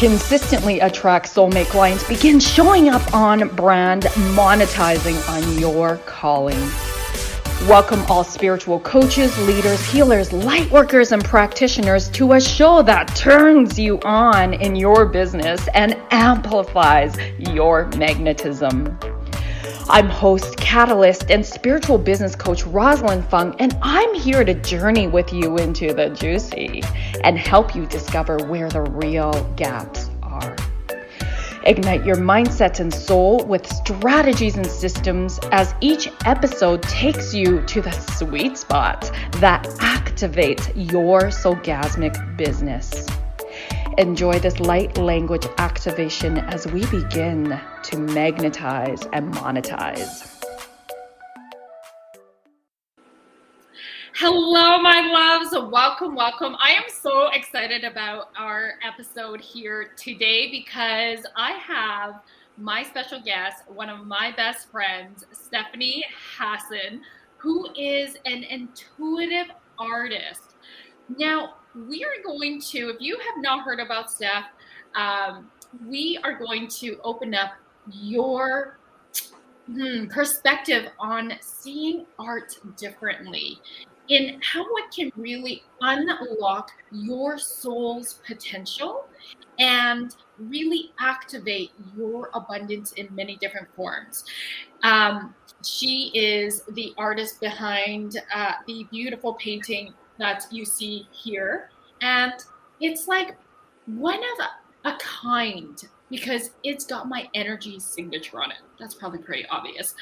consistently attract soulmate clients, begin showing up on brand, monetizing on your calling. Welcome all spiritual coaches, leaders, healers, light workers, and practitioners to a show that turns you on in your business and amplifies your magnetism. I'm host, catalyst, and spiritual business coach Rosalyn Fung, and I'm here to journey with you into the juicy and help you discover where the real gaps are. Ignite your mindset and soul with strategies and systems as each episode takes you to the sweet spot that activates your soulgasmic business. Enjoy this light language activation as we begin to magnetize and monetize. Hello, my loves. Welcome, welcome. I am so excited about our episode here today because I have my special guest, one of my best friends, Stephanie Hassein, who is an intuitive artist. Now, we are going to, if you have not heard about Steph, we are going to open up your perspective on seeing art differently, in how it can really unlock your soul's potential and really activate your abundance in many different forms. She is the artist behind the beautiful painting that you see here. And it's like one of a kind because it's got my energy signature on it. That's probably pretty obvious.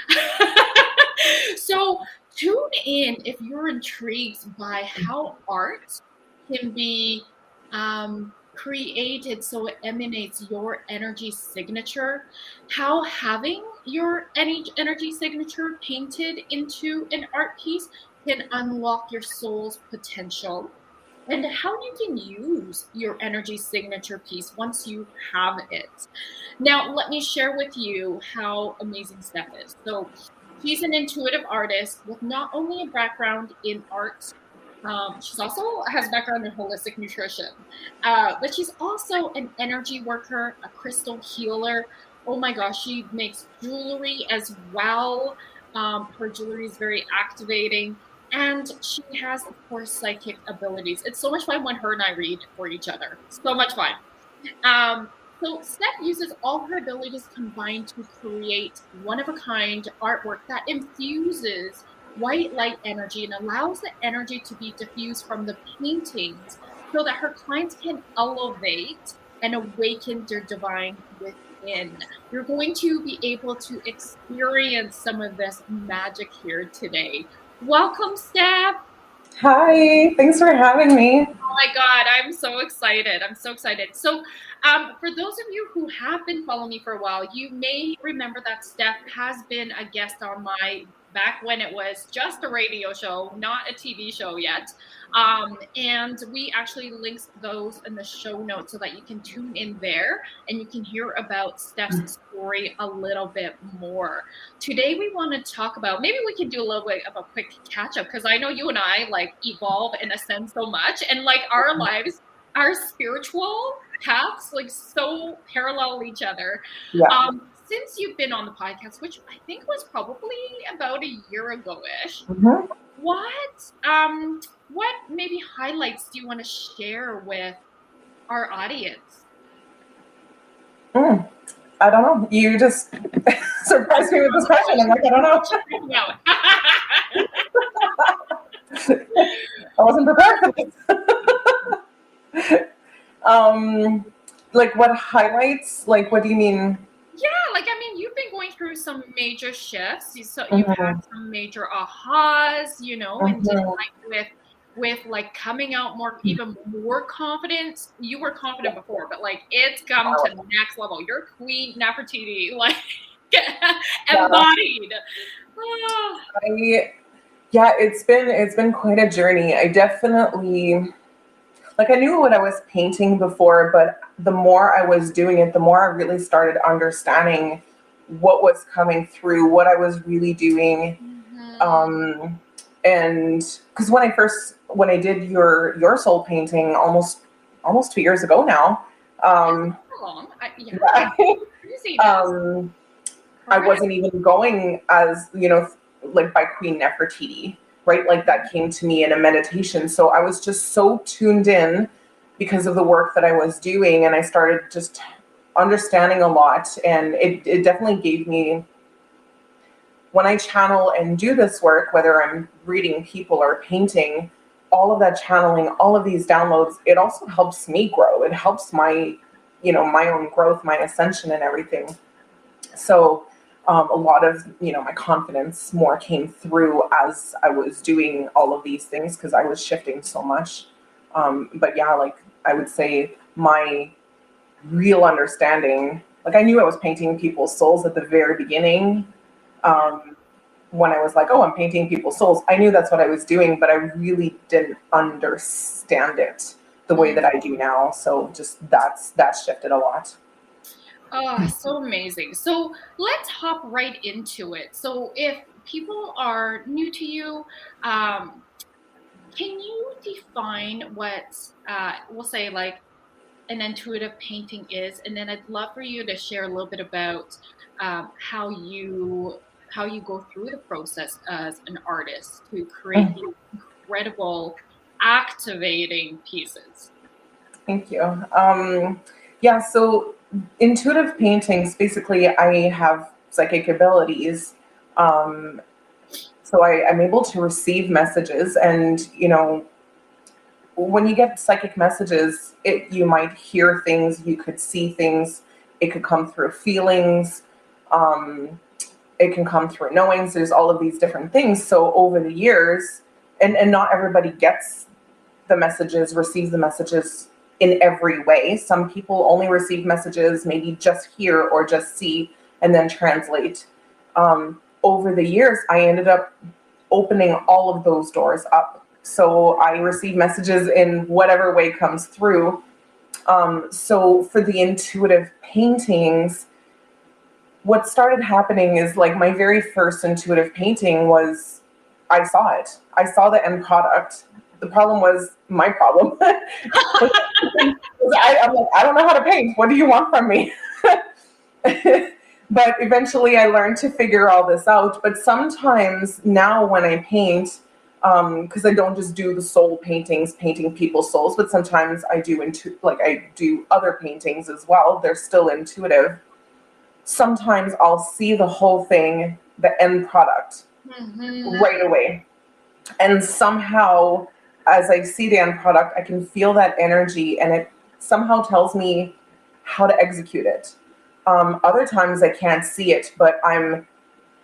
So tune in if you're intrigued by how art can be created so it emanates your energy signature, how having your energy signature painted into an art piece can unlock your soul's potential, and how you can use your energy signature piece once you have it. Now, let me share with you how amazing Steph is. So she's an intuitive artist with not only a background in art, she's also has a background in holistic nutrition, but she's also an energy worker, a crystal healer. Oh my gosh, she makes jewelry as well. Her jewelry is very activating. And she has, of course, psychic abilities. It's so much fun when her and I read for each other. So much fun. So Steph uses all her abilities combined to create one-of-a-kind artwork that infuses white light energy and allows the energy to be diffused from the paintings so that her clients can elevate and awaken their divine within. You're going to be able to experience some of this magic here today. Welcome, Steph. Hi, thanks for having me. Oh my God, I'm so excited. I'm so excited. So for those of you who have been following me for a while, you may remember that Steph has been a guest on my, back when it was just a radio show, not a TV show yet. And we actually linked those in the show notes so that you can tune in there and you can hear about Steph's story a little bit more. Today we want to talk about, maybe we can do a little bit of a quick catch up because I know you and I like evolve and ascend so much, and like our lives, our spiritual paths like so parallel each other. Yeah. Since you've been on the podcast, which I think was probably about a year ago-ish, what maybe highlights do you want to share with our audience? I don't know. You just surprised me with this question. I'm like, I don't know. I wasn't prepared for this. Like what highlights? Like, what do you mean? Yeah, like, I mean, you've been going through some major shifts. You've had some major ahas, you know, and just like with like coming out more, even more confident. You were confident before, but like it's come to the next level. You're Queen Nefertiti, like embodied. Yeah, it's been quite a journey. I definitely, like, I knew what I was painting before, but the more I was doing it, the more I really started understanding what was coming through, what I was really doing. And because when I did your soul painting almost 2 years ago now, along. Yeah. Craziness. I wasn't even going as, like by Queen Nefertiti, right? Like that came to me in a meditation. So I was just so tuned in because of the work that I was doing. And I started just understanding a lot. And it definitely gave me, when I channel and do this work, whether I'm reading people or painting, all of that channeling, all of these downloads, it also helps me grow. It helps my, my own growth, my ascension and everything. So a lot of, my confidence more came through as I was doing all of these things because I was shifting so much. But yeah, like I would say my real understanding, like I knew I was painting people's souls at the very beginning. Um, when I was like, oh, I'm painting people's souls, I knew that's what I was doing, but I really didn't understand it the way that I do now. So just that shifted a lot. Oh, so amazing. So let's hop right into it. So if people are new to you, can you define what we'll say like an intuitive painting is? And then I'd love for you to share a little bit about how you go through the process as an artist to create these incredible activating pieces. Thank you. Yeah, so intuitive paintings, basically, I have psychic abilities. Um, so I'm able to receive messages, and when you get psychic messages, you might hear things, you could see things, it could come through feelings, um, it can come through knowings. There's all of these different things. So over the years, and not everybody gets the messages, receives the messages in every way. Some people only receive messages, maybe just hear or just see, and then translate. Over the years, I ended up opening all of those doors up. So I receive messages in whatever way comes through. So for the intuitive paintings, what started happening is like my very first intuitive painting was, I saw it. I saw the end product. The problem was my problem. I'm like, I don't know how to paint. What do you want from me? But eventually I learned to figure all this out. But sometimes now when I paint, because I don't just do the soul paintings, painting people's souls, but sometimes I do I do other paintings as well. They're still intuitive. Sometimes I'll see the whole thing, the end product, right away. And somehow, as I see the end product, I can feel that energy and it somehow tells me how to execute it. Other times I can't see it, but I'm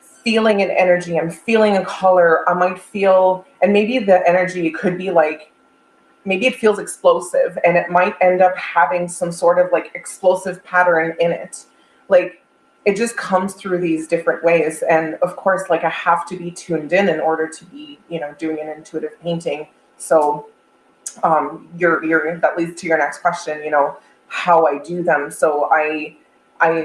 feeling an energy, I'm feeling a color. I might feel, and maybe the energy could be like, maybe it feels explosive and it might end up having some sort of like explosive pattern in it. Like it just comes through these different ways. And of course, like I have to be tuned in order to be, doing an intuitive painting. So that leads to your next question, how I do them. So I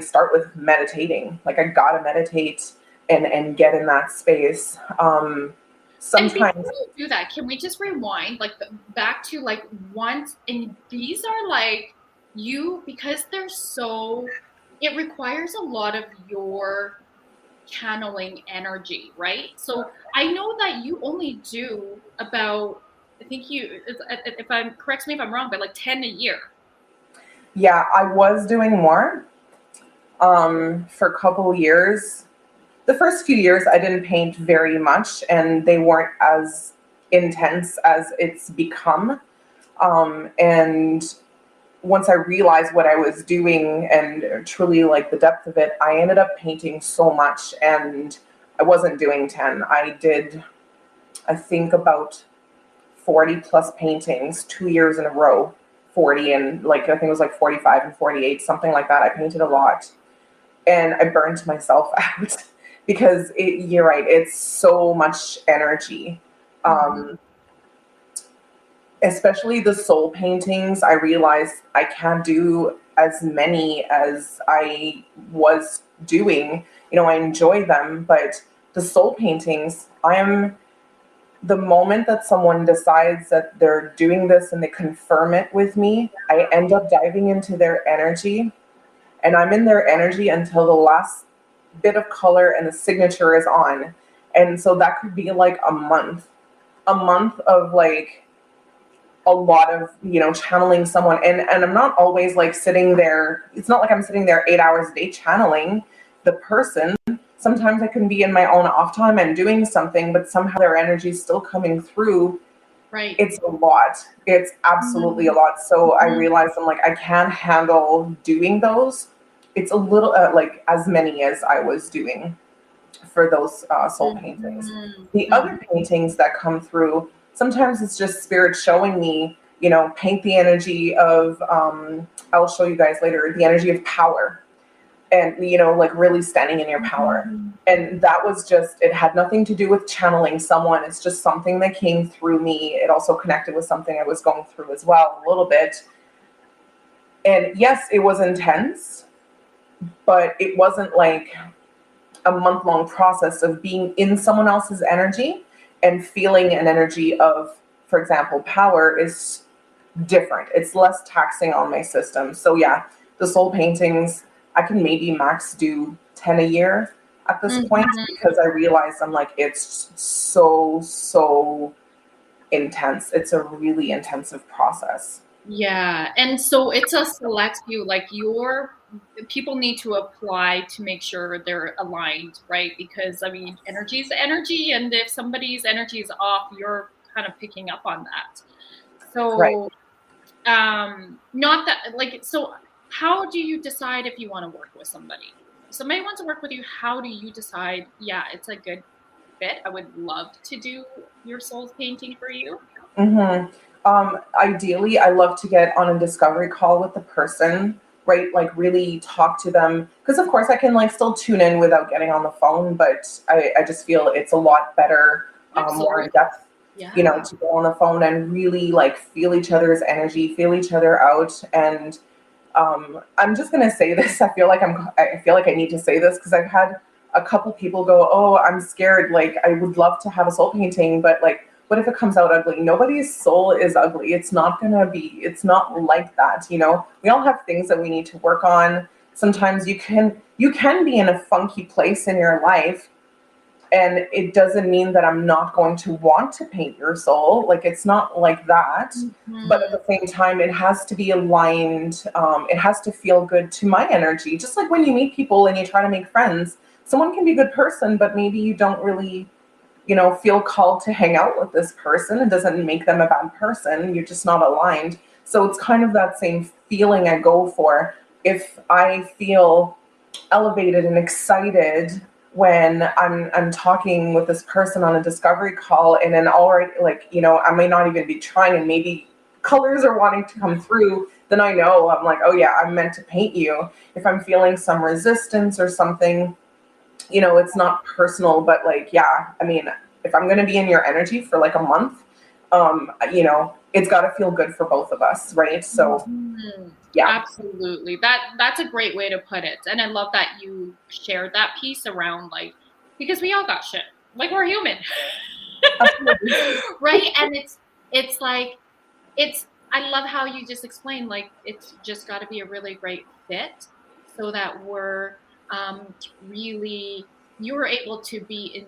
start with meditating. Like I gotta meditate and get in that space. And before Sometimes you do that, can we just rewind like back to like once, and these are like you, because they're so, it requires a lot of your channeling energy, right? So I know that you only do about, I think if I'm, correct me if I'm wrong, but like 10 a year. yeah, I was doing more for a couple years. The first few years, I didn't paint very much, and they weren't as intense as it's become. And once I realized what I was doing and truly like the depth of it, I ended up painting so much, and I wasn't doing 10. I did, I think, about 40 plus paintings 2 years in a row. 40 and like I think it was like 45 and 48, something like that. I painted a lot and I burned myself out because you're right, it's so much energy. Especially the soul paintings, I realized I can't do as many as I was doing. I enjoy them, but the soul paintings, the moment that someone decides that they're doing this and they confirm it with me, I end up diving into their energy and I'm in their energy until the last bit of color and the signature is on. And so that could be like a month of like a lot of, channeling someone. And I'm not always like sitting there. It's not like I'm sitting there 8 hours a day channeling the person. Sometimes I can be in my own off time and doing something, but somehow their energy is still coming through. Right. It's a lot. It's absolutely a lot. So I realized I'm like, I can't handle doing those. It's a little like as many as I was doing for those soul paintings. The other paintings that come through, sometimes it's just spirit showing me, paint the energy of, I'll show you guys later, the energy of power. And, like really standing in your power. And that was just, it had nothing to do with channeling someone. It's just something that came through me. It also connected with something I was going through as well, a little bit. And yes, it was intense, but it wasn't like a month-long process of being in someone else's energy and feeling an energy of, for example, power is different. It's less taxing on my system. So yeah, the soul paintings, I can maybe max do 10 a year at this point, because I realize I'm like, it's so intense. It's a really intensive process. Yeah. And so it's a select few, like your people need to apply to make sure they're aligned, right? Because I mean, energy is energy. And if somebody's energy is off, you're kind of picking up on that. So, not that like, so how do you decide if you want to work with somebody? If somebody wants to work with you, how do you decide, yeah, it's a good fit? I would love to do your soul's painting for you. Ideally, I love to get on a discovery call with the person, right? Like really talk to them. Because of course I can like still tune in without getting on the phone, but I just feel it's a lot better, more in depth, to go on the phone and really like feel each other's energy, feel each other out. And I'm just gonna say this. I feel like I need to say this because I've had a couple people go, "Oh, I'm scared. Like, I would love to have a soul painting, but like, what if it comes out ugly?" Nobody's soul is ugly. It's not gonna be. It's not like that. We all have things that we need to work on. Sometimes you can be in a funky place in your life, and it doesn't mean that I'm not going to want to paint your soul. Like, it's not like that. But at the same time, it has to be aligned. It has to feel good to my energy. Just like when you meet people and you try to make friends, someone can be a good person, but maybe you don't really, feel called to hang out with this person. It doesn't make them a bad person. You're just not aligned. So it's kind of that same feeling I go for. If I feel elevated and excited when I'm talking with this person on a discovery call, and then already I may not even be trying, and maybe colors are wanting to come through, then I know I'm like, oh yeah, I'm meant to paint you. If I'm feeling some resistance or something, it's not personal, but like, yeah, I mean, if I'm going to be in your energy for like a month, it's got to feel good for both of us, right? So yeah, absolutely. That's a great way to put it. And I love that you shared that piece around, like, because we all got shit. Like, we're human. Right? And it's like, I love how you just explained, like, it's just got to be a really great fit so that we're really, you're able to be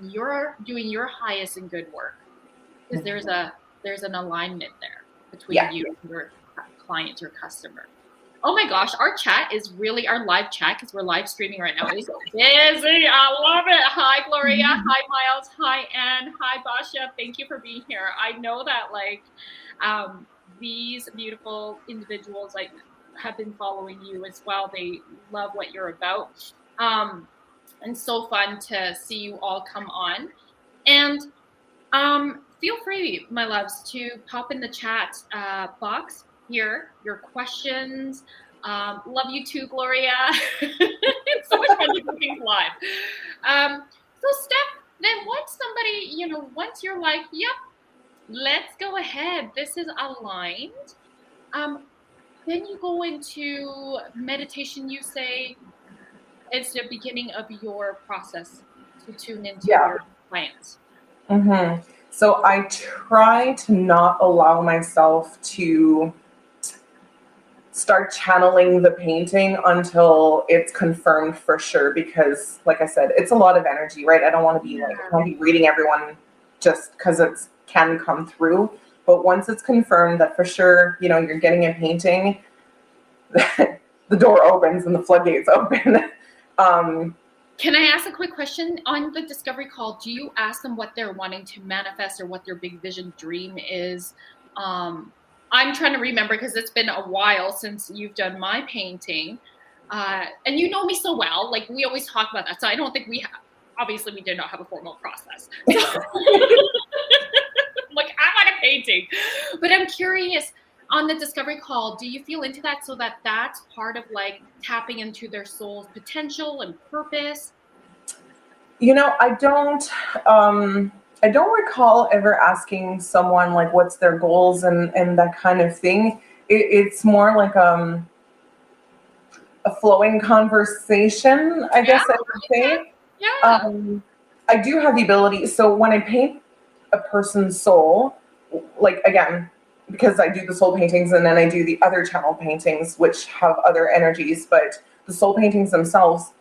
doing your highest and good work, because there's an alignment there between you and your client or customer. Oh my gosh, our live chat, because we're live streaming right now, is busy. I love it. Hi, Gloria. Hi, Miles. Hi, Anne. Hi, Basha. Thank you for being here. I know that these beautiful individuals have been following you as well. They love what you're about. And so fun to see you all come on. And feel free, my loves, to pop in the chat box here your questions. Love you too, Gloria. It's so much fun to do things live. So Steph, then once you're like, yep, let's go ahead, this is aligned. Then you go into meditation. You say it's the beginning of your process to tune into your clients. So I try to not allow myself to start channeling the painting until it's confirmed for sure, because like I said, it's a lot of energy, right? I don't want to be like, I don't want to be reading everyone just because it can come through. But once it's confirmed that for sure, you know, you're getting a painting, the door opens and the floodgates open. Can I ask a quick question? On the discovery call, do you ask them what they're wanting to manifest or what their big vision dream is? I'm trying to remember because it's been a while since you've done my painting. And you know me so well, like we always talk about that. So I don't think we have, obviously we did not have a formal process. So, like I want a painting, but I'm curious, on the discovery call, do you feel into that so that that's part of like tapping into their soul's potential and purpose? You know, I don't recall ever asking someone like what's their goals and that kind of thing. It's more like a flowing conversation, I guess I would say. Yeah. I do have the ability. So when I paint a person's soul, like again, because I do the soul paintings and then I do the other channel paintings, which have other energies, but the soul paintings themselves,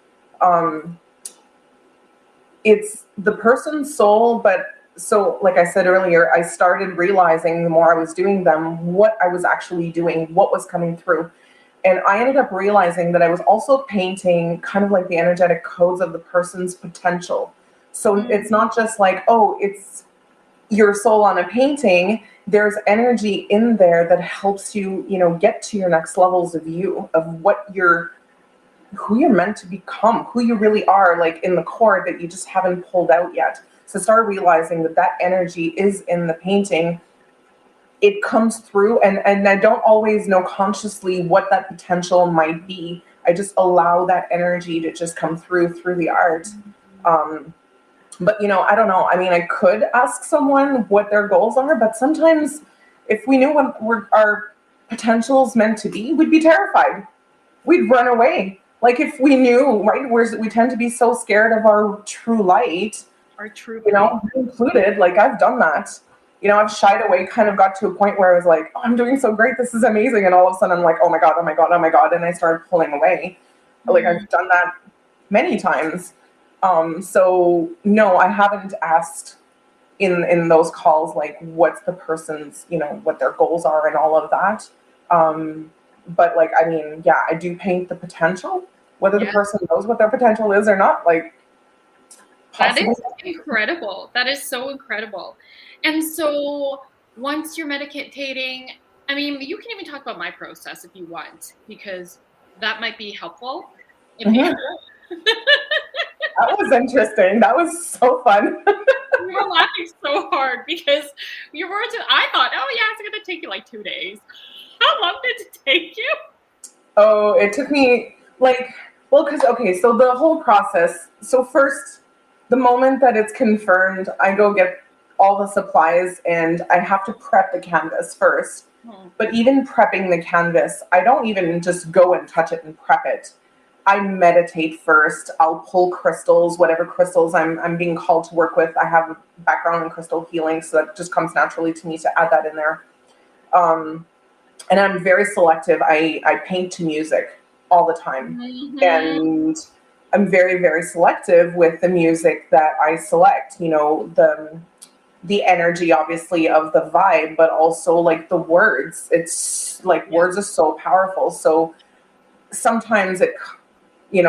it's the person's soul. But so, like I said earlier, I started realizing the more I was doing them, what I was actually doing, what was coming through. And I ended up realizing that I was also painting kind of like the energetic codes of the person's potential. So it's not just like, oh, it's your soul on a painting. There's energy in there that helps you, you know, get to your next levels of you, of who you're meant to become, who you really are, like in the core that you just haven't pulled out yet. So start realizing that energy is in the painting. It comes through, and I don't always know consciously what that potential might be. I just allow that energy to just come through the art. But you know, I don't know. I mean, I could ask someone what their goals are, but sometimes if we knew what our potential's meant to be, we'd be terrified. We'd run away. Like if we knew, right? We tend to be so scared of our true light. Our true, you know, included. Like I've done that. You know, I've shied away, kind of got to a point where I was like, oh, I'm doing so great. This is amazing. And all of a sudden I'm like, oh my God, oh my God, oh my God. And I started pulling away. Like I've done that many times. So no, I haven't asked in those calls, like what's the person's, you know, what their goals are and all of that. But like, I mean, yeah, I do paint the potential, whether the person knows what their potential is or not. Like, possibly. That is incredible. That is so incredible. And so once you're meditating, I mean, you can even talk about my process if you want, because that might be helpful. That was interesting. That was so fun. We were laughing so hard because I thought, oh yeah, it's going to take you like 2 days. How long did it take you? Oh, it took me okay, so the whole process. So first, the moment that it's confirmed, I go get all the supplies and I have to prep the canvas first. But even prepping the canvas, I don't even just go and touch it and prep it. I meditate first. I'll pull crystals, whatever crystals I'm being called to work with. I have a background in crystal healing, so that just comes naturally to me to add that in there. And I'm very selective. I paint to music all the time. And I'm very, very selective with the music that I select. You know, the energy, obviously, of the vibe, but also like the words. It's like words are so powerful. So sometimes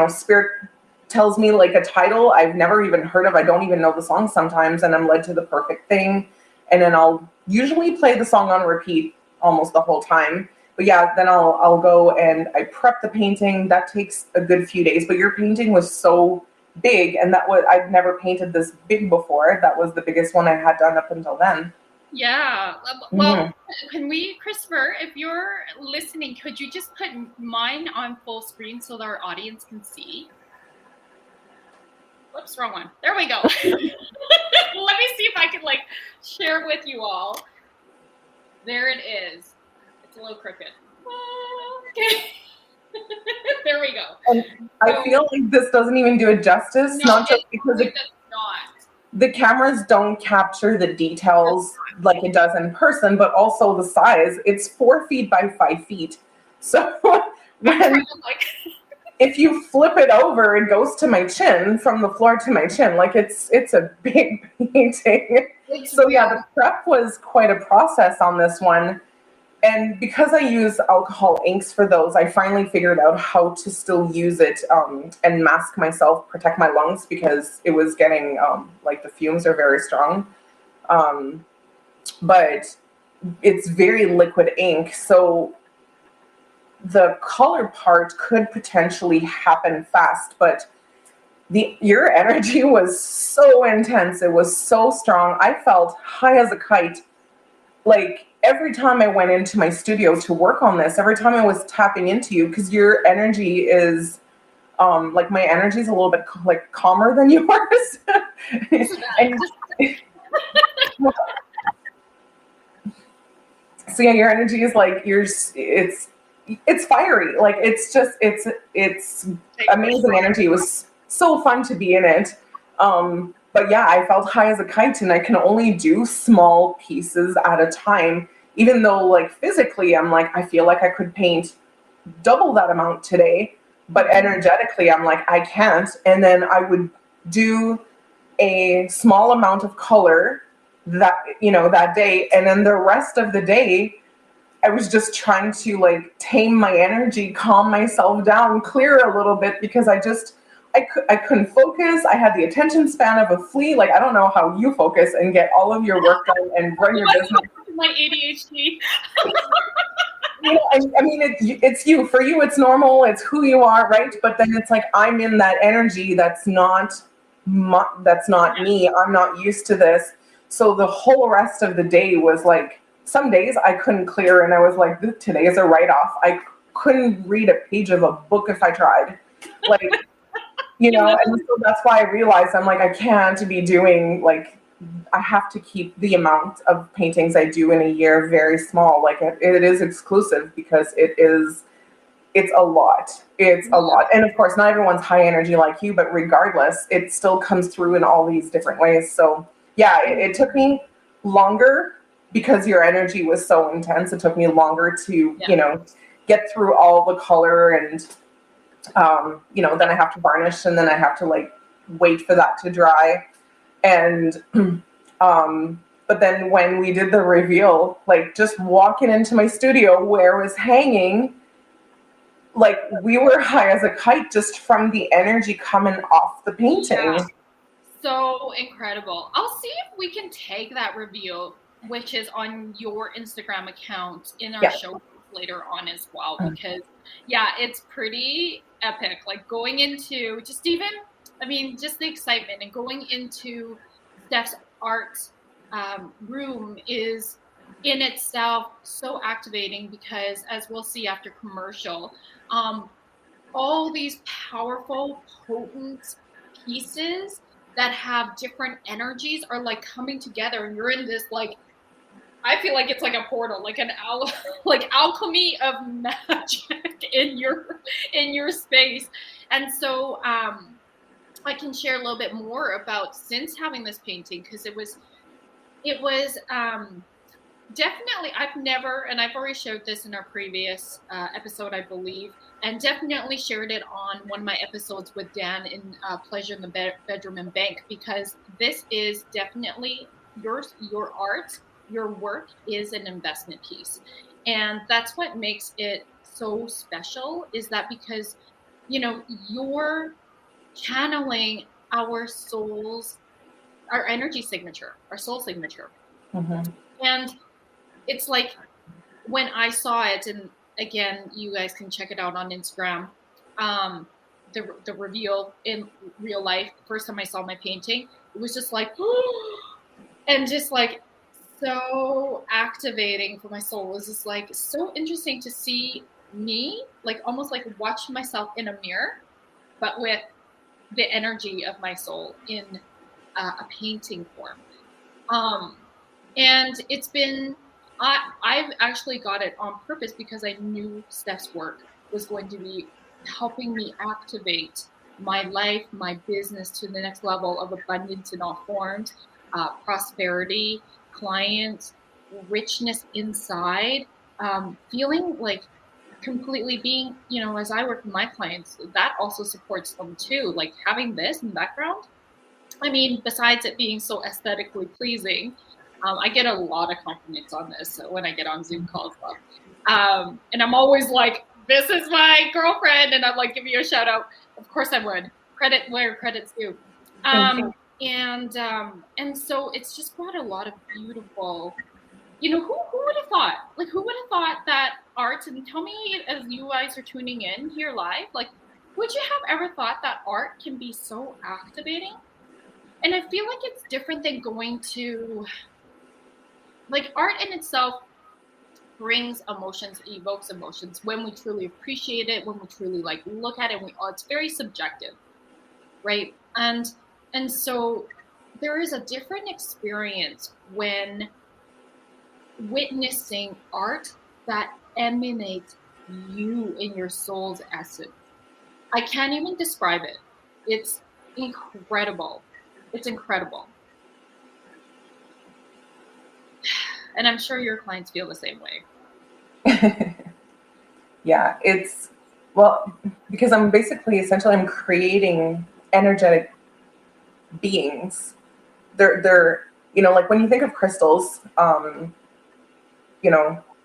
spirit tells me like a title I've never even heard of. I don't even know the song sometimes, and I'm led to the perfect thing. And then I'll usually play the song on repeat almost the whole time. But yeah, then I'll go and I prep the painting. That takes a good few days. But your painting was so big, and I've never painted this big before. That was the biggest one I had done up until then. Yeah. Well, can we, Christopher, if you're listening, could you just put mine on full screen so that our audience can see? Whoops, wrong one. There we go. Let me see if I can like share with you all. There it is. It's a little crooked. Okay. There we go. And I feel like this doesn't even do it justice. No, not just because it does not. The cameras don't capture the details like it does in person, but also the size. It's 4 feet by 5 feet. So when if you flip it over, it goes to my chin, from the floor to my chin. Like it's a big painting. So yeah, the prep was quite a process on this one. And because I use alcohol inks for those, I finally figured out how to still use it and mask myself, protect my lungs, because it was getting like the fumes are very strong. But it's very liquid ink, so the color part could potentially happen fast, but your energy was so intense. It was so strong. I felt high as a kite. Like every time I went into my studio to work on this, every time I was tapping into you, because your energy is like my energy is a little bit like calmer than yours. And so yeah, your energy is like it's fiery. Like it's amazing energy. It was so fun to be in it. But yeah, I felt high as a kite, and I can only do small pieces at a time, even though like physically I'm like, I feel like I could paint double that amount today, but energetically I'm like, I can't. And then I would do a small amount of color that day, and then the rest of the day I was just trying to like tame my energy, calm myself down, clear a little bit, because I couldn't focus. I had the attention span of a flea. Like, I don't know how you focus and get all of your work done and run your business. My ADHD. I mean, it's you. For you, it's normal. It's who you are, right? But then it's like I'm in that energy that's not me. I'm not used to this. So the whole rest of the day was like, some days I couldn't clear, and I was like, today is a write-off. I couldn't read a page of a book if I tried. Like, and so that's why I realized I'm like, I can't be doing like, I have to keep the amount of paintings I do in a year very small. Like it is exclusive because it's a lot. It's a lot. And of course, not everyone's high energy like you, but regardless, it still comes through in all these different ways. So yeah, it took me longer because your energy was so intense. It took me longer to, get through all the color and, then I have to varnish, and then I have to like wait for that to dry. And, but then when we did the reveal, like just walking into my studio where it was hanging, like we were high as a kite just from the energy coming off the painting. Yeah. So incredible. I'll see if we can take that reveal, which is on your Instagram account, in our show later on as well, because it's pretty epic. Like going into just the excitement and going into Steph's art room is in itself so activating, because as we'll see after commercial, all these powerful, potent pieces that have different energies are like coming together, and you're in this like, I feel like it's like a portal, like like alchemy of magic in your space. And so I can share a little bit more about since having this painting, because it was definitely, I've already shared this in our previous episode, I believe, and definitely shared it on one of my episodes with Dan in Pleasure in the Bedroom and Bank, because this is definitely your art, your work is an investment piece. And that's what makes it so special, is that because, you're channeling our energy signature, our soul signature. Mm-hmm. And it's like when I saw it, and again, you guys can check it out on Instagram, the reveal in real life, the first time I saw my painting, it was just like, and just like so activating for my soul. It was just like so interesting to see me, like almost like watch myself in a mirror, but with the energy of my soul in a painting form. And it's been, I've actually got it on purpose because I knew Steph's work was going to be helping me activate my life, my business to the next level of abundance in all forms, prosperity, clients, richness inside, feeling like completely being, as I work with my clients, that also supports them too. Like having this in the background, I mean, besides it being so aesthetically pleasing, I get a lot of compliments on this when I get on Zoom calls. And I'm always like, this is my girlfriend. And I'm like, give you a shout out. Of course I would. Credit where credit's due. And so it's just brought a lot of beautiful, who would have thought? Like, who would have thought that art, and tell me as you guys are tuning in here live, like, would you have ever thought that art can be so activating? And I feel like it's different than going to, like, art in itself brings emotions, evokes emotions when we truly appreciate it, when we truly like look at it, it's very subjective, right? And so there is a different experience when witnessing art that emanates you in your soul's essence. I can't even describe it. It's incredible. It's incredible. And I'm sure your clients feel the same way. Yeah, because I'm essentially I'm creating energetic beings. They're like when you think of crystals,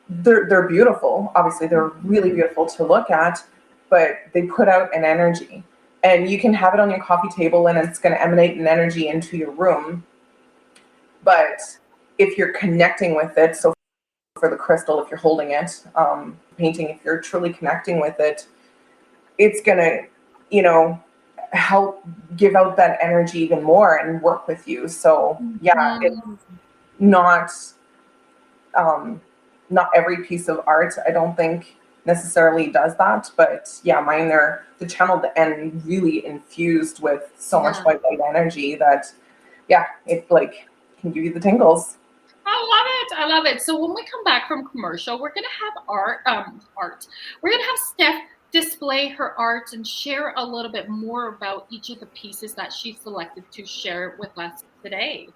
they're beautiful. Obviously, they're really beautiful to look at, but they put out an energy. And you can have it on your coffee table and it's going to emanate an energy into your room. But if you're connecting with it, so for the crystal, if you're holding it, painting, if you're truly connecting with it, it's going to, help give out that energy even more and work with you. So yeah, it's not every piece of art, I don't think necessarily does that, but yeah, mine are the channeled and really infused with so much white light energy that it like can give you the tingles. I love it. So when we come back from commercial, we're gonna have art. We're gonna have Steph display her art and share a little bit more about each of the pieces that she selected to share with us today.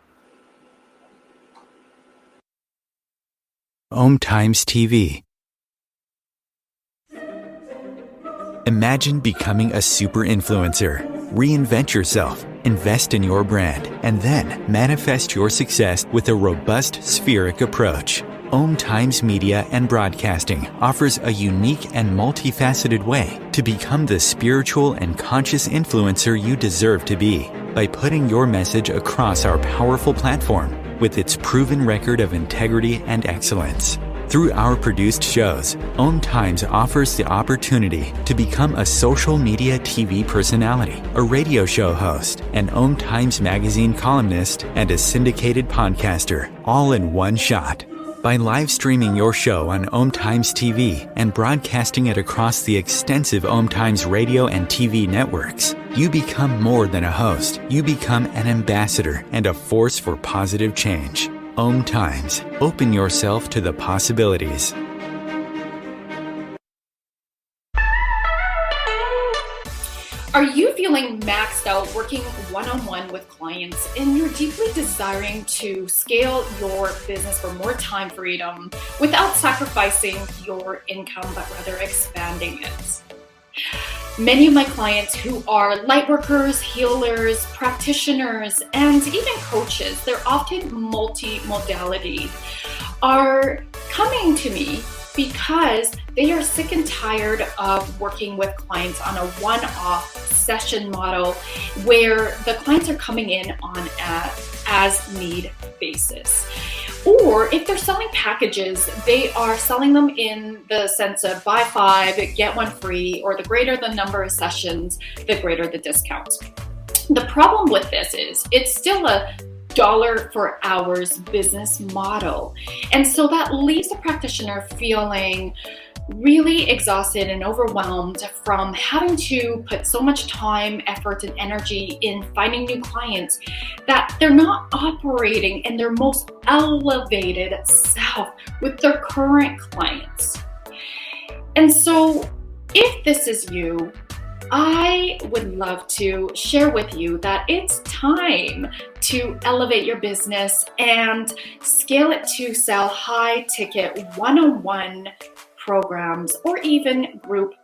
OMTimes TV. Imagine becoming a super influencer. Reinvent yourself, invest in your brand, and then manifest your success with a robust spheric approach. OMTimes Media and Broadcasting offers a unique and multifaceted way to become the spiritual and conscious influencer you deserve to be by putting your message across our powerful platform with its proven record of integrity and excellence. Through our produced shows, OMTimes offers the opportunity to become a social media TV personality, a radio show host, an OMTimes magazine columnist, and a syndicated podcaster, all in one shot. By live streaming your show on OMTimes TV and broadcasting it across the extensive OMTimes radio and TV networks, you become more than a host. You become an ambassador and a force for positive change. OMTimes. Open yourself to the possibilities. Are you feeling maxed out working one-on-one with clients and you're deeply desiring to scale your business for more time freedom without sacrificing your income, but rather expanding it? Many of my clients who are lightworkers, healers, practitioners, and even coaches, they're often multi-modality, are coming to me because they are sick and tired of working with clients on a one-off session model where the clients are coming in on an as-need basis. Or if they're selling packages, they are selling them in the sense of buy 5, get 1 free, or the greater the number of sessions, the greater the discount. The problem with this is it's still a dollar for hours business model. And so that leaves the practitioner feeling really exhausted and overwhelmed from having to put so much time, effort, and energy in finding new clients that they're not operating in their most elevated self with their current clients. And so if this is you, I would love to share with you that it's time to elevate your business and scale it to sell high ticket one-on-one programs, or even group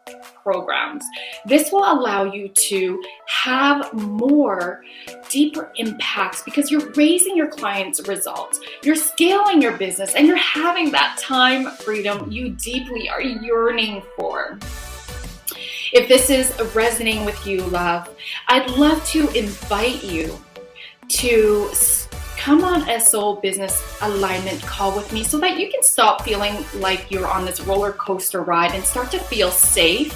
programs. This will allow you to have more deeper impacts because you're raising your clients' results, you're scaling your business, and you're having that time freedom you deeply are yearning for. If this is resonating with you, love, I'd love to invite you to come on a soul business alignment call with me so that you can stop feeling like you're on this roller coaster ride and start to feel safe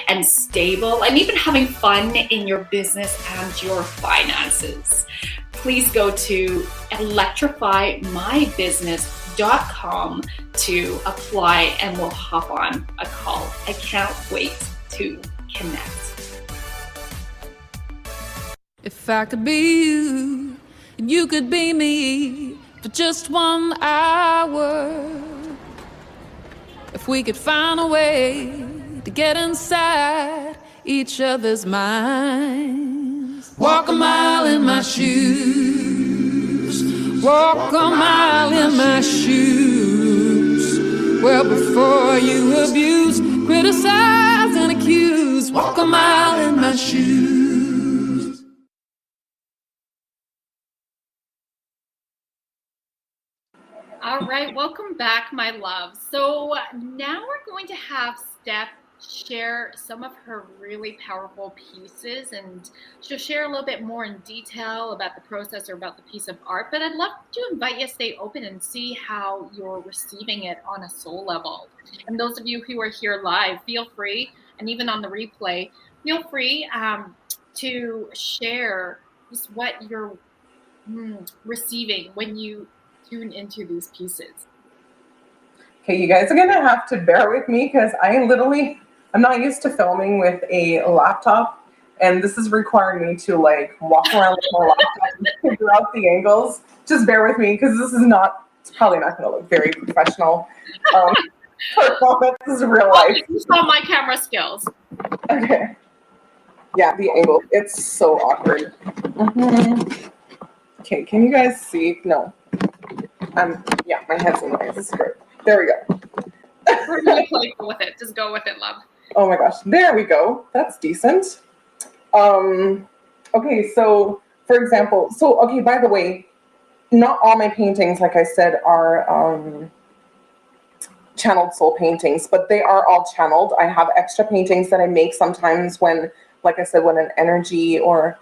and stable and even having fun in your business and your finances. Please go to electrifymybusiness.com to apply and we'll hop on a call. I can't wait to connect. If I could be you and you could be me for just 1 hour, if we could find a way to get inside each other's minds, walk a mile in my shoes, walk a mile in my shoes. Well, before you abuse, criticize and accuse, walk a mile in my shoes. All right, welcome back, my love. So now we're going to have Steph share some of her really powerful pieces, and she'll share a little bit more in detail about the process or about the piece of art. But I'd love to invite you to stay open and see how you're receiving it on a soul level. And those of you who are here live, feel free, and even on the replay, feel free to share just what you're receiving when you tune into these pieces. Okay, you guys are gonna have to bear with me because I'm not used to filming with a laptop, and this is requiring me to like walk around with my laptop and figure out the angles. Just bear with me because it's probably not gonna look very professional. Performance is real life. You saw my camera skills. Okay. Yeah, the angle, it's so awkward. Okay, can you guys see? No. Yeah, my head's in the way. This is great. There we go. We're really playful with it. Just go with it, love. Oh my gosh, there we go. That's decent. Okay, so for example, by the way, not all my paintings, like I said, are channeled soul paintings, but they are all channeled. I have extra paintings that I make sometimes when, like I said, when an energy or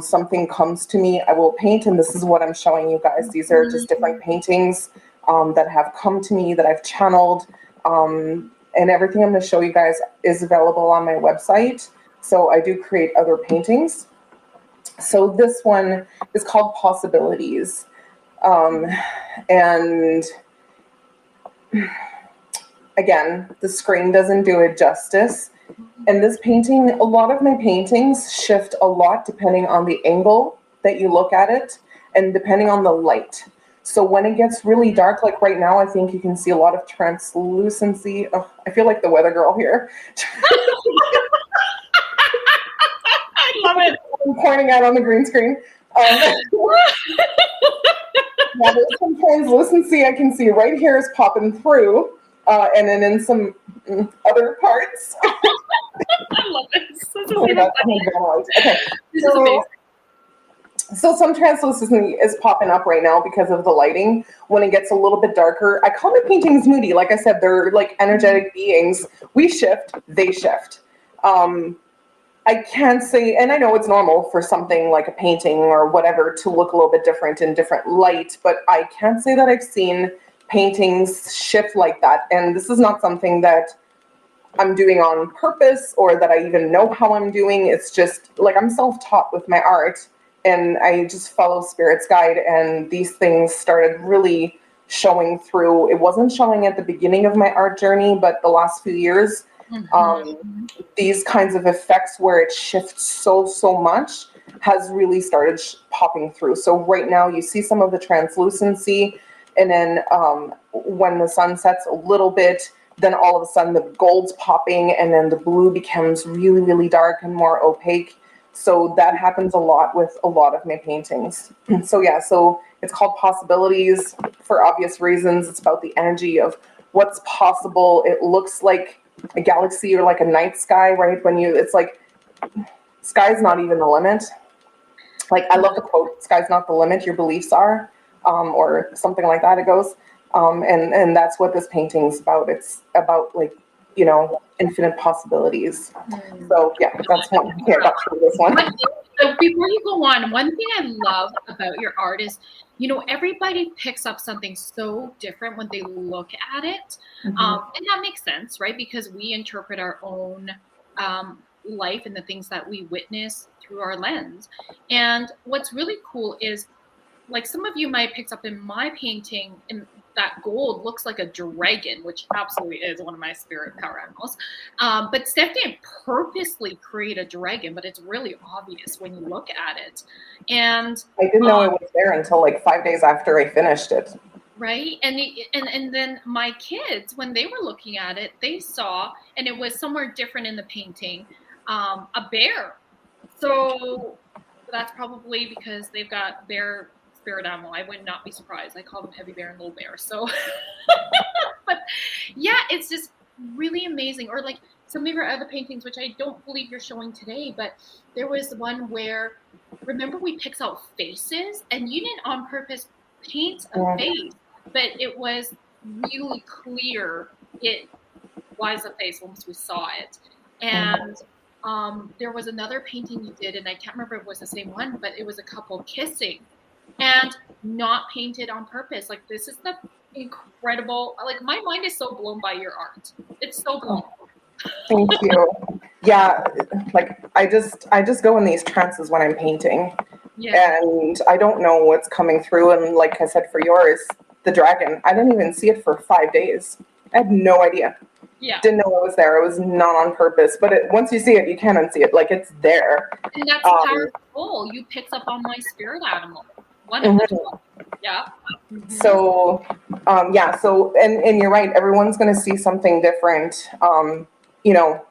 something comes to me, I will paint, and this is what I'm showing you guys. These are just different paintings that have come to me that I've channeled, and everything I'm going to show you guys is available on my website. So I do create other paintings. So this one is called Possibilities, and again, the screen doesn't do it justice. And this painting, a lot of my paintings shift a lot depending on the angle that you look at it and depending on the light. So when it gets really dark, like right now, I think you can see a lot of translucency. Oh, I feel like the weather girl here. I love it. I'm pointing out on the green screen. Yeah, there's some translucency I can see right here is popping through. And then in some other parts. I love it. Okay. So some translucency is popping up right now because of the lighting. When it gets a little bit darker, I call my paintings moody. Like I said, they're like energetic beings. We shift, they shift. I can't say, and I know it's normal for something like a painting or whatever to look a little bit different in different light, but I can't say that I've seen paintings shift like that. And this is not something that I'm doing on purpose or that I even know how I'm doing. It's just like I'm self-taught with my art, and I just follow Spirit's guide, and these things started really showing through. It wasn't showing at the beginning of my art journey, but the last few years, these kinds of effects where it shifts so much has really started popping through. So right now you see some of the translucency, and then when the sun sets a little bit, then all of a sudden the gold's popping, and then the blue becomes really, really dark and more opaque. So that happens a lot with a lot of my paintings. So yeah, so it's called Possibilities for obvious reasons. It's about the energy of what's possible. It looks like a galaxy or like a night sky, right? It's like, sky's not even the limit. Like, I love the quote, sky's not the limit, your beliefs are, or something like that it goes. And that's what this painting's about. It's about, like, you know, infinite possibilities. So yeah, that's one. Yeah, that's this one. So before you go on, one thing I love about your art is, you know, everybody picks up something so different when they look at it. And that makes sense, right? Because we interpret our own life and the things that we witness through our lens. And what's really cool is, like, some of you might have picked up in my painting, and that gold looks like a dragon, which absolutely is one of my spirit power animals. But Steph didn't purposely create a dragon, but it's really obvious when you look at it. And I didn't know it was there until like 5 days after I finished it. Right. And then my kids, when they were looking at it, they saw, and it was somewhere different in the painting, a bear. So that's probably because they've got bear spirit animal. I would not be surprised. I call them heavy bear and little bear. So, but yeah, it's just really amazing. Or like some of your other paintings, which I don't believe you're showing today, but there was one where, remember, we picked out faces, and you didn't on purpose paint a face, but it was really clear it was a face once we saw it. And there was another painting you did, and I can't remember if it was the same one, but it was a couple kissing and not painted on purpose. Like, this is the incredible, like, my mind is so blown by your art. It's so blown. Thank you. Yeah, like I just go in these trances when I'm painting. Yeah. And I don't know what's coming through. And like I said, for yours, the dragon, I didn't even see it for 5 days. I had no idea. Yeah. Didn't know it was there. It was not on purpose. But once you see it, you can't unsee it. Like, it's there. And that's powerful. You picked up on my spirit animal. Wonderful. Yeah. So, so, and you're right. Everyone's going to see something different. You know,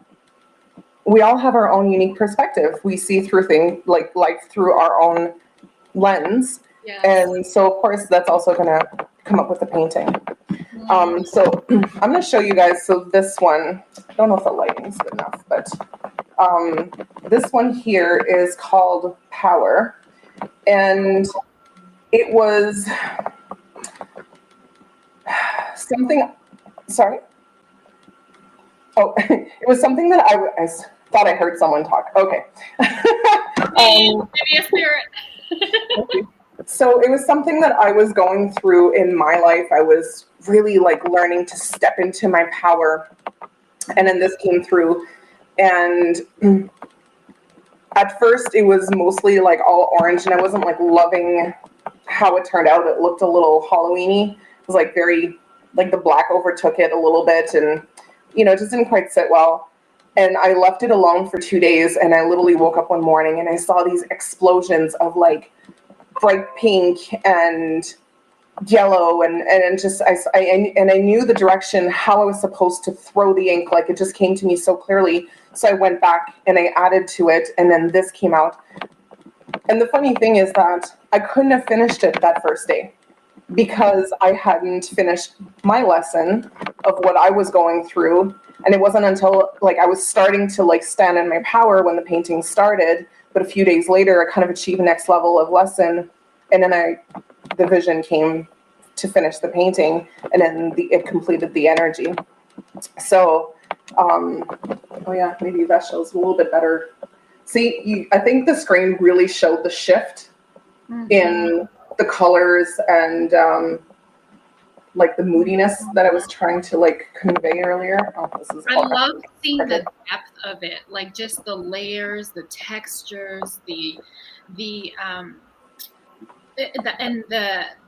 we all have our own unique perspective. We see through things like life through our own lens. Yes. And so, of course, that's also going to come up with the painting. So I'm going to show you guys. So this one, I don't know if the lighting's good enough, but this one here is called Power. And it was something, sorry. Oh, it was something that I thought I heard someone talk. Okay. Maybe a spirit. So it was something that I was going through in my life. I was really like learning to step into my power. And then this came through. And at first it was mostly like all orange, and I wasn't like loving how it turned out. It looked a little Halloween-y. It was like very, like the black overtook it a little bit, and you know, it just didn't quite sit well. And I left it alone for 2 days, and I literally woke up one morning and I saw these explosions of like bright pink and yellow, and just I knew the direction, how I was supposed to throw the ink. Like, it just came to me so clearly. So I went back and I added to it, and then this came out. And the funny thing is that I couldn't have finished it that first day because I hadn't finished my lesson of what I was going through. And it wasn't until like I was starting to like stand in my power when the painting started. But a few days later, I kind of achieved the next level of lesson. And then the vision came to finish the painting, and then it completed the energy. So, oh yeah, maybe that shows a little bit better. See, I think the screen really showed the shift in the colors and like the moodiness that I was trying to like convey earlier. Oh, I love seeing the depth of it, like just the layers, the textures, the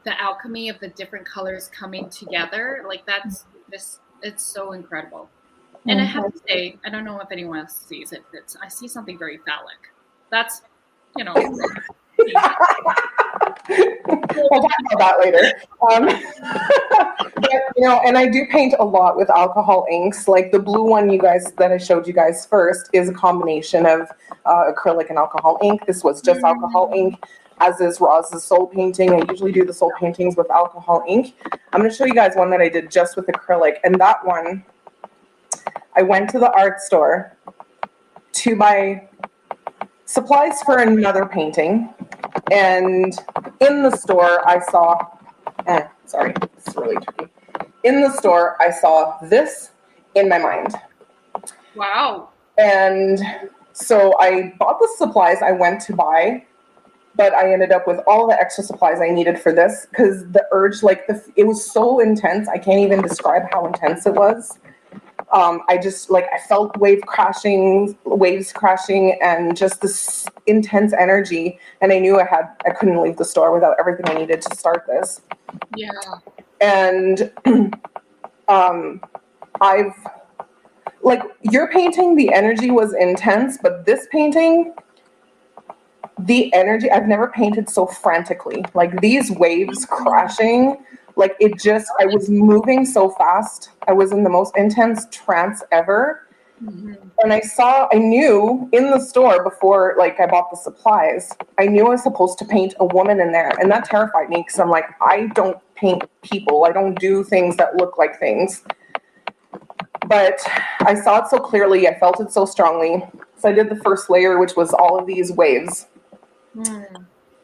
alchemy of the different colors coming together. Like it's so incredible. And I have to say, I don't know if anyone else sees it, but I see something very phallic. That's, you know. We'll talk about that later. But, you know, and I do paint a lot with alcohol inks. Like the blue one that I showed you guys first is a combination of acrylic and alcohol ink. This was just alcohol ink. as is Roz's soul painting. I usually do the soul paintings with alcohol ink. I'm going to show you guys one that I did just with acrylic. And that one, I went to the art store to buy supplies for another painting. And in the store, I saw, sorry, it's really tricky. In the store, I saw this in my mind. Wow. And so I bought the supplies I went to buy, but I ended up with all the extra supplies I needed for this because the urge, like, it was so intense. I can't even describe how intense it was. I just, like, I felt waves crashing, and just this intense energy. And I knew I couldn't leave the store without everything I needed to start this. Yeah. And your painting, the energy was intense, but this painting, the energy, I've never painted so frantically. Like, these waves crashing, like, I was moving so fast. I was in the most intense trance ever. Mm-hmm. And I knew in the store before, like, I bought the supplies, I knew I was supposed to paint a woman in there. And that terrified me because I'm like, I don't paint people. I don't do things that look like things. But I saw it so clearly. I felt it so strongly. So I did the first layer, which was all of these waves.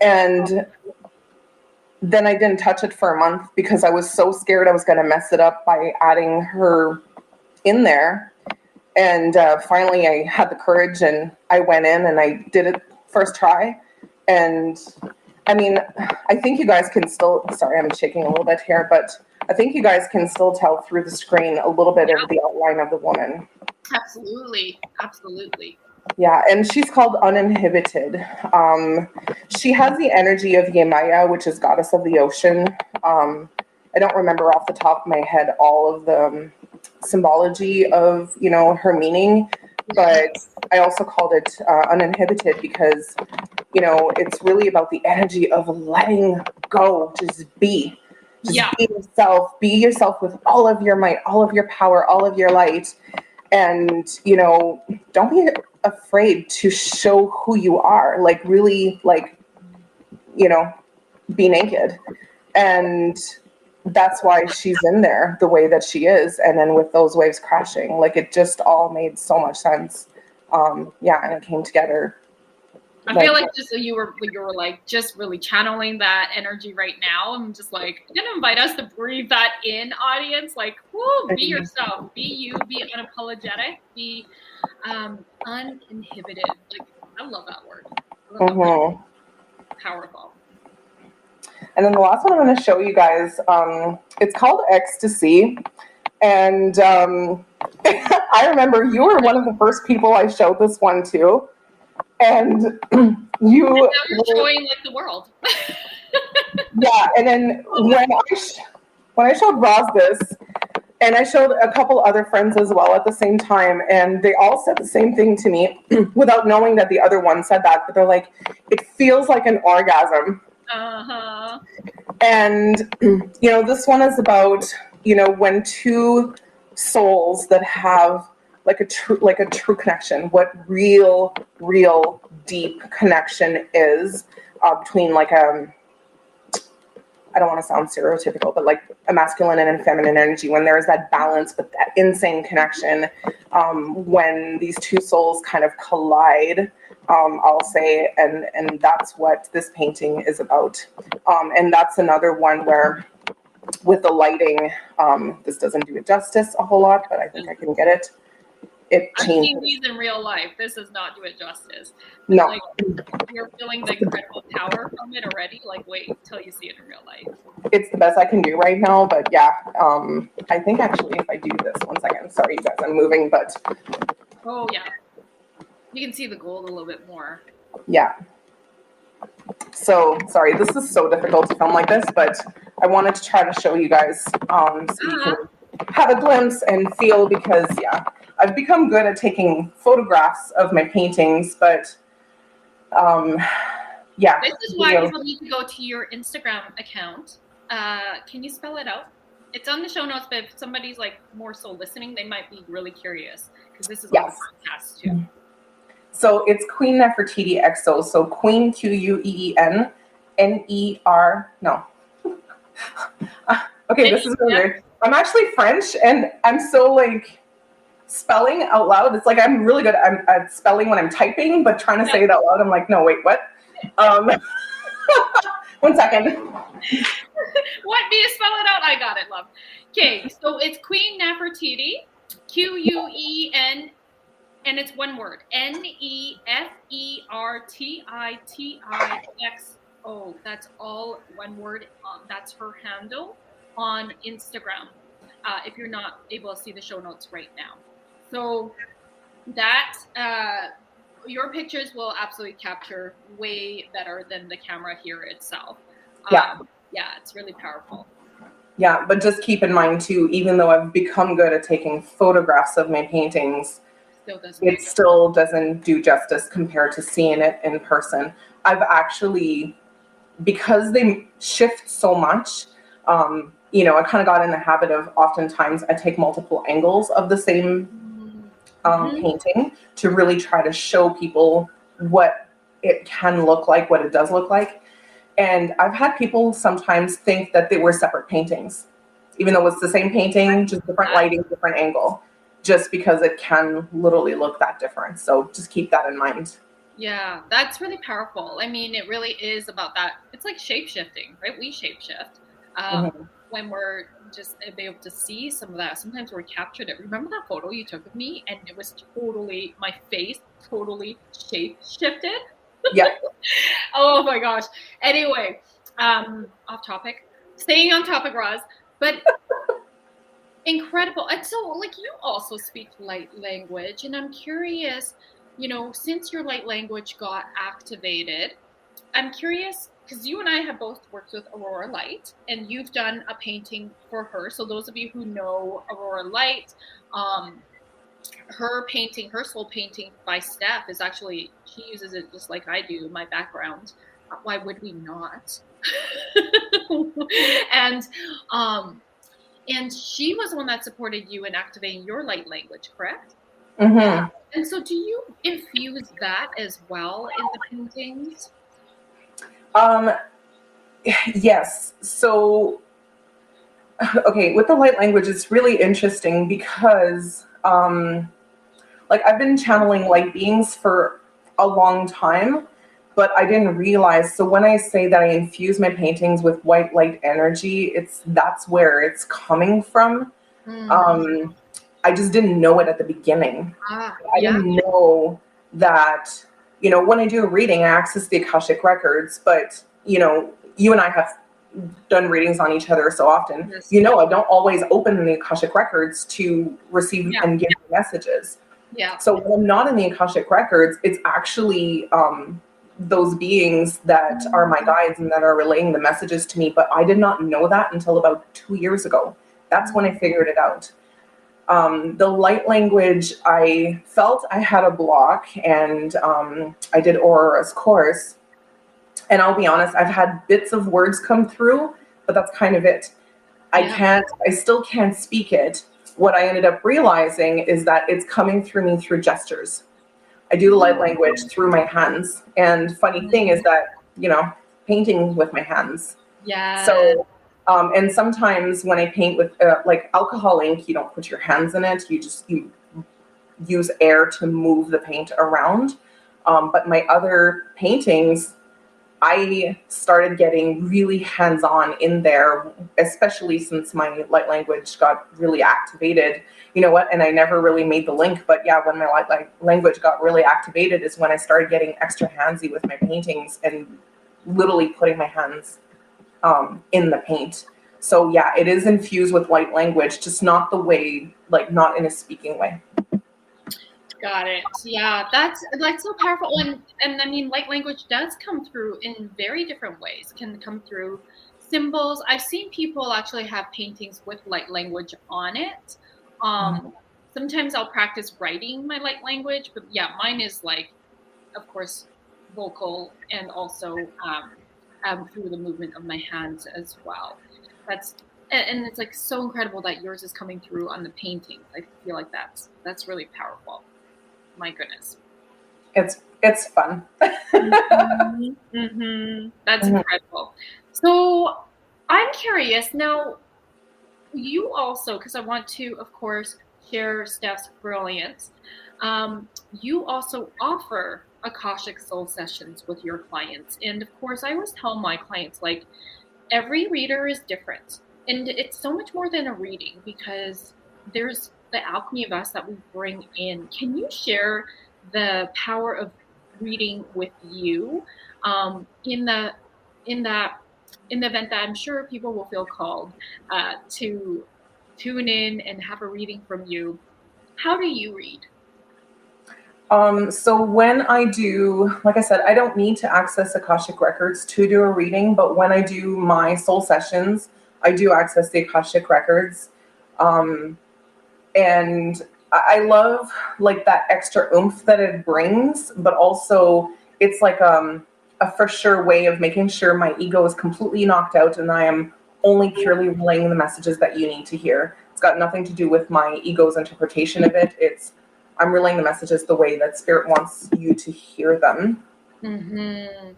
And then I didn't touch it for a month because I was so scared I was going to mess it up by adding her in there. And finally I had the courage and I went in and I did it first try. And I mean, I think you guys can still, sorry, I'm shaking a little bit here, but I think you guys can still tell through the screen a little bit of the outline of the woman. Absolutely. Absolutely. Yeah, and she's called Uninhibited. She has the energy of Yemaya, which is goddess of the ocean. I don't remember off the top of my head all of the symbology of, her meaning, but I also called it Uninhibited because, it's really about the energy of letting go, just be. Be yourself with all of your might, all of your power, all of your light. And, don't be afraid to show who you are, like, really, like, be naked. And that's why she's in there the way that she is. And then with those waves crashing, like, it just all made so much sense. And it came together. I feel like just you were like just really channeling that energy right now. I'm just like, I'm gonna invite us to breathe that in, audience. Like, whoo, be yourself, be you, be unapologetic, be uninhibited. Like, I love that word. Powerful. And then the last one I'm going to show you guys, it's called Ecstasy. And I remember you were one of the first people I showed this one to. And you now you're showing like the world. Yeah, and then when I showed Roz this, and I showed a couple other friends as well at the same time, and they all said the same thing to me without knowing that the other one said that, but they're like, it feels like an orgasm. Uh-huh. And this one is about when two souls that have like a true connection, what real deep connection is between like I don't want to sound stereotypical, but like a masculine and a feminine energy, when there is that balance but that insane connection, when these two souls kind of collide, I'll say, and that's what this painting is about. And that's another one where with the lighting, this doesn't do it justice a whole lot, but I think I can get it. I've seen these in real life. This does not do it justice. No. Like, you're feeling the incredible power from it already. Like, wait till you see it in real life. It's the best I can do right now, but yeah. I think actually if I do this, 1 second. Sorry, you guys, I'm moving, but. Oh, yeah. You can see the gold a little bit more. Yeah. So, sorry, this is so difficult to film like this, but I wanted to try to show you guys so you can have a glimpse and feel, because, yeah. I've become good at taking photographs of my paintings, but yeah. This is why people need to go to your Instagram account. Can you spell it out? It's on the show notes, but if somebody's like more so listening, they might be really curious because this is on the podcast too. So it's Queen Nefertiti XO. So Queen Queen, N-E-R, no. Okay, this is really weird. I'm actually French, and I'm so like spelling out loud. It's like I'm really good at spelling when I'm typing, but trying to say it out loud, I'm like, no, wait, what? 1 second. Want me to spell it out? I got it, love. Okay, so it's Queen Nefertiti, Quen, and it's one word, Nefertitixo. That's all one word. That's her handle on Instagram. If you're not able to see the show notes right now, so that your pictures will absolutely capture way better than the camera here itself. Yeah, it's really powerful. Yeah, but just keep in mind too, even though I've become good at taking photographs of my paintings, it still doesn't do justice compared to seeing it in person. I've actually, because they shift so much, you know, I kind of got in the habit of oftentimes I take multiple angles of the same painting to really try to show people what it can look like, what it does look like. And I've had people sometimes think that they were separate paintings, even though it's the same painting, just different lighting, different angle, just because it can literally look that different. So just keep that in mind. Yeah, that's really powerful. I mean, it really is about that. It's like shape-shifting, right? We shape-shift when we're just able to see some of that. Sometimes we're captured it. Remember that photo you took of me? And it was totally, my face totally shape-shifted. Yeah. Oh my gosh. Anyway, off topic. Staying on topic, Roz. But incredible. And so, like, you also speak light language. And I'm curious, you know, since your light language got activated, I'm curious, because you and I have both worked with Aurora Light, and you've done a painting for her. So those of you who know Aurora Light, her painting, her soul painting by Steph is actually, she uses it just like I do in my background. Why would we not? And she was the one that supported you in activating your light language, correct? Mm-hmm. And so do you infuse that as well in the paintings? Yes. So, okay, with the light language, it's really interesting because, like, I've been channeling light beings for a long time, but I didn't realize. So when I say that I infuse my paintings with white light energy, that's where it's coming from. I just didn't know it at the beginning. I didn't know that, you know, when I do a reading, I access the Akashic records, but, you know, you and I have done readings on each other so often. Yes. You know, I don't always open the Akashic records to receive and give messages. Yeah. So when I'm not in the Akashic records, it's actually those beings that are my guides and that are relaying the messages to me. But I did not know that until about 2 years ago. That's when I figured it out. The light language, I felt I had a block, and I did Aurora's course. And I'll be honest, I've had bits of words come through, but that's kind of it. I still can't speak it. What I ended up realizing is that it's coming through me through gestures. I do the light language through my hands. And funny thing is that, you know, painting with my hands. Yeah. So, and sometimes when I paint with like alcohol ink, you don't put your hands in it. You use air to move the paint around. But my other paintings, I started getting really hands-on in there, especially since my light language got really activated. You know what? And I never really made the link, but yeah, when my light language got really activated is when I started getting extra handsy with my paintings and literally putting my hands in the paint. So yeah, it is infused with light language, just not the way, like not in a speaking way. Got it. Yeah, that's like so powerful. And I mean, light language does come through in very different ways. It can come through symbols. I've seen people actually have paintings with light language on it. Sometimes I'll practice writing my light language, but yeah, mine is like, of course, vocal and also through the movement of my hands as well. And it's like so incredible that yours is coming through on the painting. I feel like that's really powerful. My goodness. it's fun. That's incredible. So I'm curious now. You also, because I want to, of course, share Steph's brilliance. You also offer Akashic Soul sessions with your clients, and of course, I always tell my clients like every reader is different, and it's so much more than a reading because there's the alchemy of us that we bring in. Can you share the power of reading with you in the in that in the event that I'm sure people will feel called to tune in and have a reading from you? How do you read? So when I do, like I said, I don't need to access Akashic Records to do a reading, but when I do my soul sessions, I do access the Akashic Records. And I love like that extra oomph that it brings, but also it's like a for sure way of making sure my ego is completely knocked out and I am only purely relaying the messages that you need to hear. It's got nothing to do with my ego's interpretation of it. I'm relaying the messages the way that Spirit wants you to hear them. And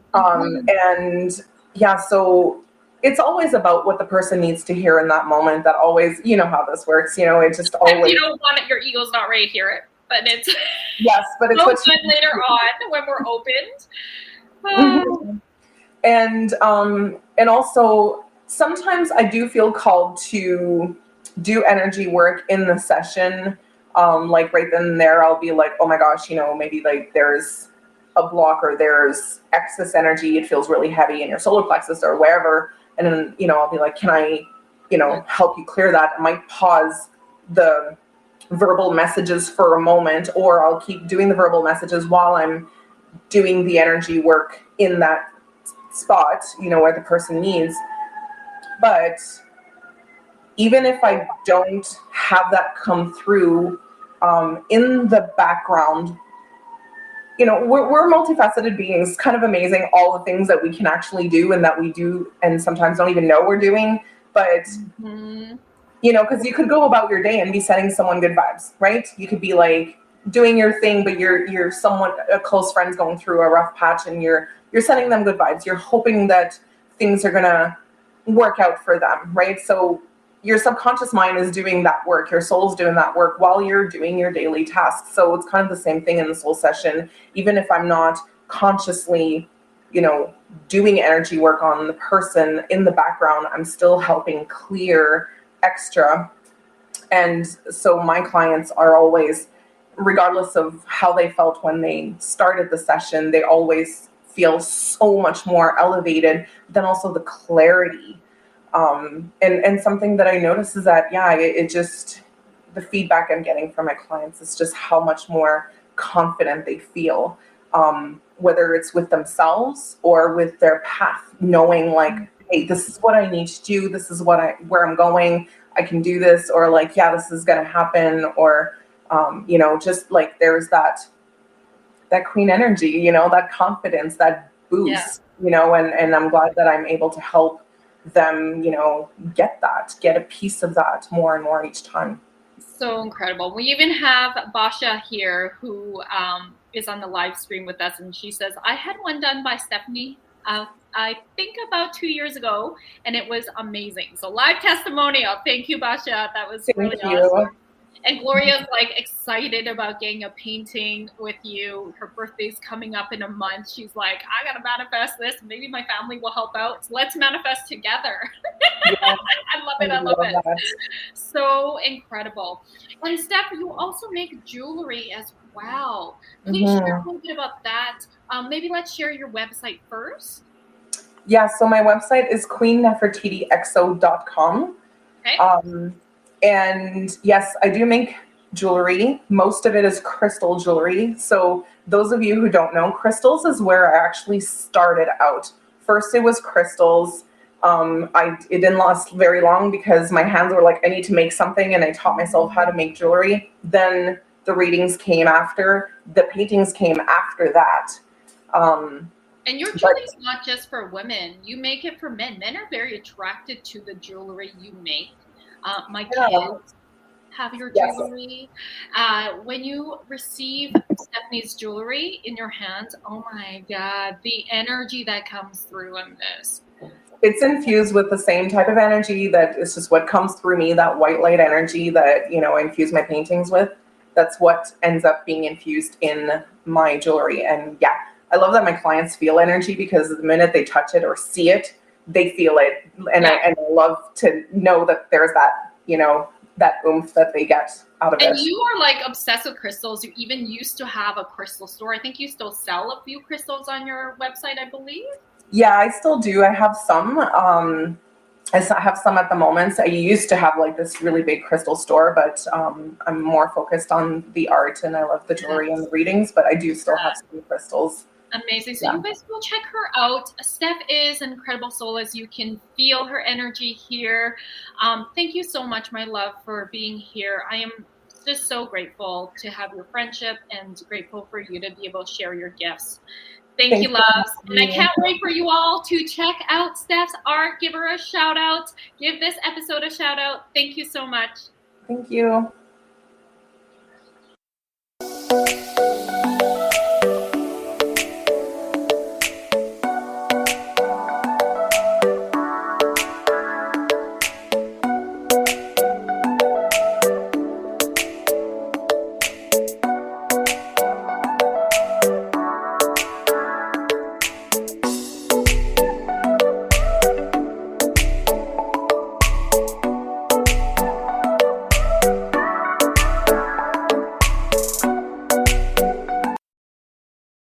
yeah, so it's always about what the person needs to hear in that moment. That always, you know how this works. It just always. You don't want it. Your ego's not ready to hear it, but it's yes, but it's so what good later on when we're opened. And also sometimes I do feel called to do energy work in the session. Like right then and there, I'll be like, oh my gosh, maybe like there's a block or there's excess energy. It feels really heavy in your solar plexus or wherever. And then, I'll be like, can I, help you clear that? I might pause the verbal messages for a moment, or I'll keep doing the verbal messages while I'm doing the energy work in that spot, where the person needs. But even if I don't have that come through, in the background, we're multifaceted beings, kind of amazing, all the things that we can actually do and that we do and sometimes don't even know we're doing. But, because you could go about your day and be sending someone good vibes, right? You could be like doing your thing, but you're someone, a close friend's going through a rough patch and you're sending them good vibes. You're hoping that things are going to work out for them, right? So your subconscious mind is doing that work. Your soul's doing that work while you're doing your daily tasks. So it's kind of the same thing in the soul session. Even if I'm not consciously, doing energy work on the person in the background, I'm still helping clear extra. And so my clients are always, regardless of how they felt when they started the session, they always feel so much more elevated. Then also the clarity. And something that I notice is that, it just, the feedback I'm getting from my clients is just how much more confident they feel, whether it's with themselves or with their path, knowing like, hey, this is what I need to do. This is where I'm going. I can do this, or like, this is going to happen. Or, just like there's that queen energy, that confidence, that boost, and I'm glad that I'm able to help them, get a piece of that more and more each time. So incredible. We even have Basha here who is on the live stream with us, and she says, I had one done by Stephanie, I think about 2 years ago, and it was amazing. So live testimonial. Thank you, Basha. That was really awesome. And Gloria's like excited about getting a painting with you. Her birthday's coming up in a month. She's like, I gotta manifest this. Maybe my family will help out. So let's manifest together. Yeah. I love it. I love it. That. So incredible. And Steph, you also make jewelry as well. Please share a little bit about that. Maybe let's share your website first. Yeah, so my website is queennefertitiexo.com. Okay. And yes, I do make jewelry. Most of it is crystal jewelry. So those of you who don't know, crystals is where I actually started out. First, it was crystals. It didn't last very long because my hands were like, I need to make something, and I taught myself how to make jewelry. Then the readings came after. The paintings came after that. And your jewelry is not just for women. You make it for men. Men are very attracted to the jewelry you make. My kids have your Yes. jewelry. When you receive Stephanie's jewelry in your hands, oh my God, the energy that comes through in this. It's infused with the same type of energy that is just what comes through me, that white light energy that, you know, I infuse my paintings with. That's what ends up being infused in my jewelry. And yeah, I love that my clients feel energy, because the minute they touch it or see it, they feel it. And Yeah. I love to know that there's that, you know, that oomph that they get out of And it. you are like obsessed with crystals. You even used to have a crystal store. I think you still sell a few crystals on your website, I believe. Yeah, I still do. I have some. I have some at the moment. I used to have like this really big crystal store, but I'm more focused on the art, and I love the jewelry and the readings, but I do still have some crystals. Amazing. So Yeah. you guys go check her out. Steph is an incredible soul, as you can feel her energy here. Thank you so much, my love, for being here. I am just so grateful to have your friendship and grateful for you to be able to share your gifts. Thank you, Thanks for loves. And I having me. can't wait for you all to check out Steph's art. Give her a shout out. Give this episode a shout out. Thank you so much. Thank you.